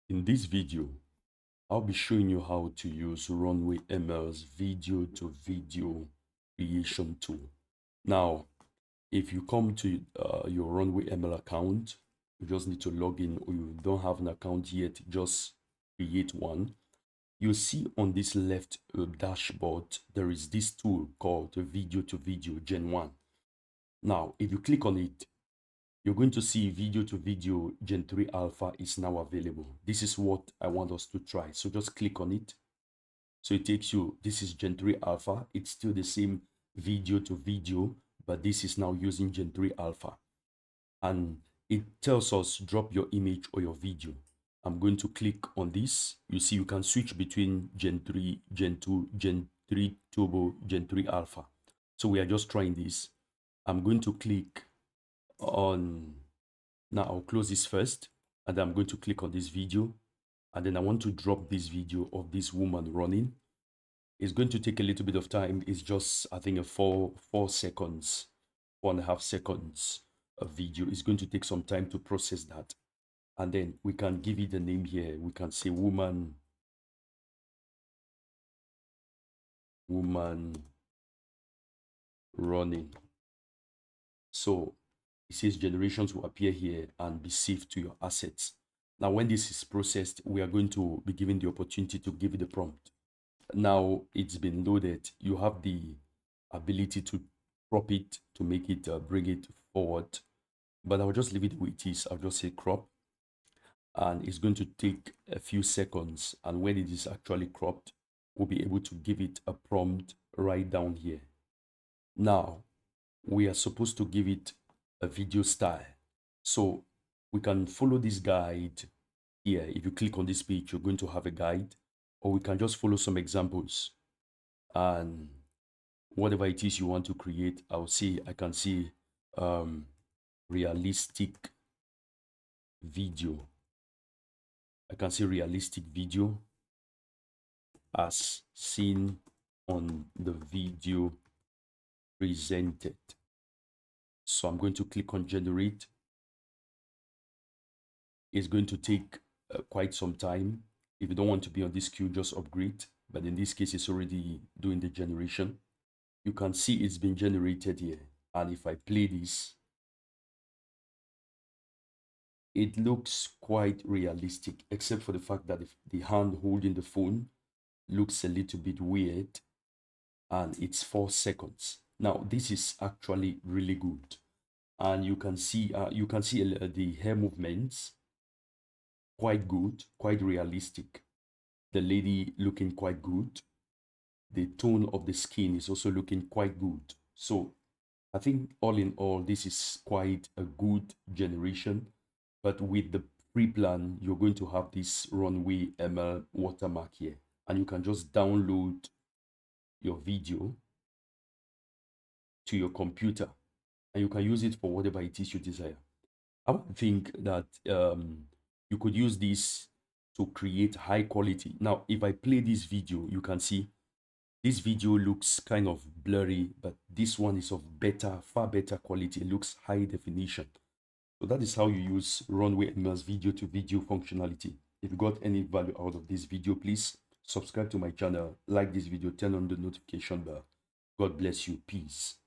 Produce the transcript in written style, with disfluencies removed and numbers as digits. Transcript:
In this video, I'll be showing you how to use Runway ML's video to video creation tool. Now, if you come to your Runway ML account, you just need to log in, or you don't have an account yet, just create one. You see on this left dashboard, there is this tool called Video to Video Gen 1. Now, if you click on it, you're going to see Video to Video Gen 3 Alpha is now available. This is what I want us to try. So just click on it. So it takes you, this is Gen 3 Alpha. It's still the same video to video, but this is now using Gen 3 Alpha. And it tells us drop your image or your video. I'm going to click on this. You see, you can switch between Gen 3, Gen 2, Gen 3 Turbo, Gen 3 Alpha. So we are just trying this. I'm going to click on, now I'll close this first, and I'm going to click on this video, and then I want to drop this video of this woman running. It's going to take a little bit of time. It's just, I think, a 4.5 seconds of video. It's going to take some time to process that, and then we can give it a name here. We can say woman running. So it says generations will appear here and be saved to your assets. Now, when this is processed, we are going to be given the opportunity to give it the prompt. Now it's been loaded. You have the ability to crop it, to make it, bring it forward. But I'll just leave it where it is. I'll just say crop. And it's going to take a few seconds. And when it is actually cropped, we'll be able to give it a prompt right down here. Now, we are supposed to give it a video style. So we can follow this guide here. If you click on this page, you're going to have a guide, or we can just follow some examples. And whatever it is you want to create, I can see realistic video. I can see realistic video as seen on the video presented. So I'm going to click on generate. It's going to take quite some time. If you don't want to be on this queue, just upgrade. But in this case, it's already doing the generation. You can see it's been generated here. And if I play this, it looks quite realistic, except for the fact that the hand holding the phone looks a little bit weird, and it's 4 seconds. Now, this is actually really good. And you can see the hair movements, quite good, quite realistic. The lady looking quite good. The tone of the skin is also looking quite good. So I think all in all, this is quite a good generation. But with the free plan, you're going to have this Runway ML watermark here. And you can just download your video to your computer, and you can use it for whatever it is you desire. I would think that you could use this to create high quality. Now, if I play this video, you can see this video looks kind of blurry, but this one is of far better quality. It looks high definition. So that is how you use Runway ML's video to video functionality. If you got any value out of this video, please subscribe to my channel, like this video, turn on the notification bell. God bless you. Peace.